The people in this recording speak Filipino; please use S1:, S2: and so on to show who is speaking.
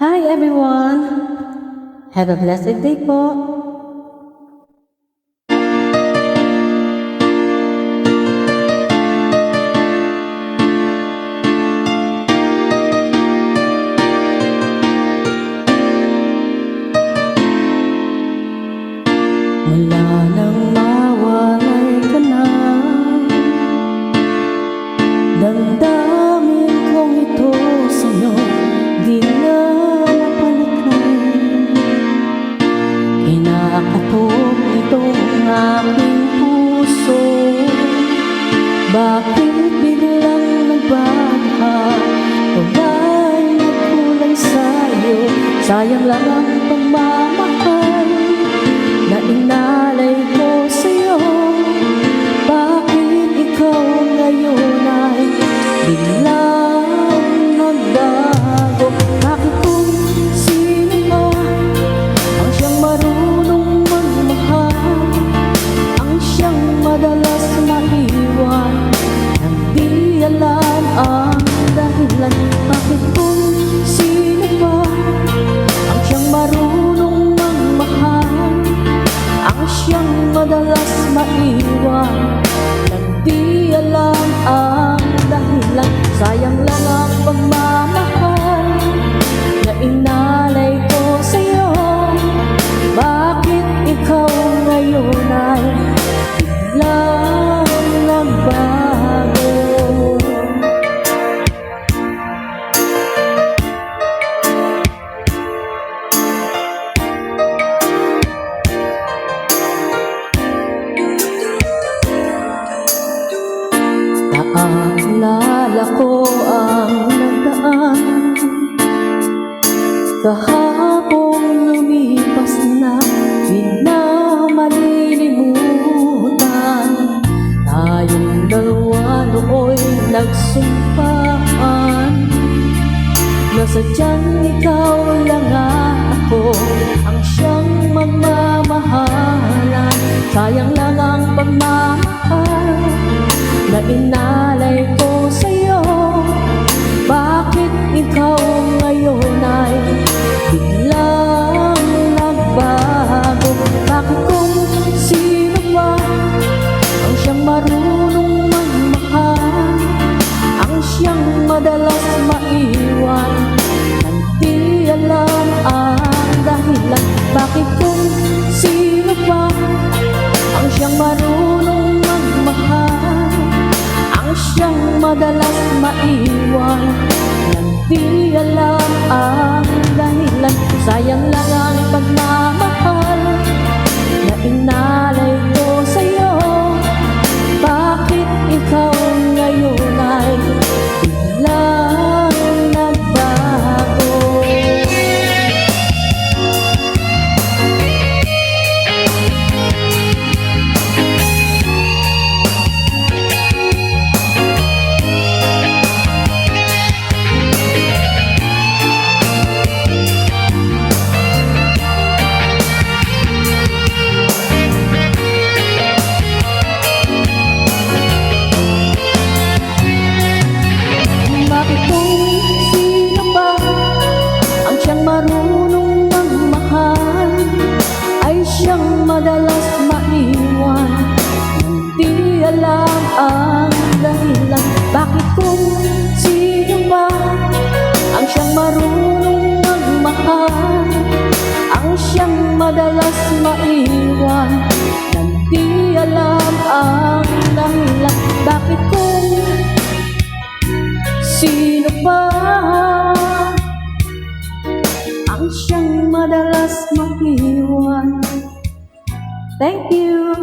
S1: Hi everyone! Have a blessed day po! Wala nang mawalay ka na, damdamin kong ito sa'yo di na mapalikay. Kinakatok itong aking puso, bakit biglang nagbaha? O ba'y nagkulay sa'yo? Sayang lang ang pagmamahal na inalay ko sa'yo. Bakit ikaw ngayon ay biglang nagbago? Bakit kung sino ba ang siyang marunong magmahal, ang siyang madalas maiwan, nang di alam ang dahilan? Bakit kung sino ba ang siyang marunong magmahal, ang siyang madalas maiwan, nang di alam ang dahilan? Sayang lang ang pagmamahal na inalay ko sa'yo. Bakit ikaw ngayon ay biglang nagbago? Naalala ko ang nagdaan, kahapong lumipas na, di na malilimutan. Tayong dalawa nooy nagsumpaan na sadyang ikaw lang ako ang siyang magmamahalan. Sayang lang ang pagmamahal na inalay ko sa'yo. Bakit ikaw ngayon ay biglang nagbago? Bakit kung sino ba ang siyang marunong magmahal, ang siyang madalas maiwan, nang di alam ang dahilan? Bakit kung sino ba ang siyang marunong magmahal, ang siyang madalas maiwan, nang di alam ang dahilan? Sayang lang ang pagmamahal na inalay ko sa'yo. Bakit ikaw ngayon ay biglang nagbago? Marunong magmahal ay siyang madalas maiwan, nang di alam ang dahilan? Bakit kung sino ba ang siyang marunong magmahal, ang siyang madalas maiwan, nang di alam ang dahilan? Bakit kung sino ba ang siyang madalas maiwan? Thank you!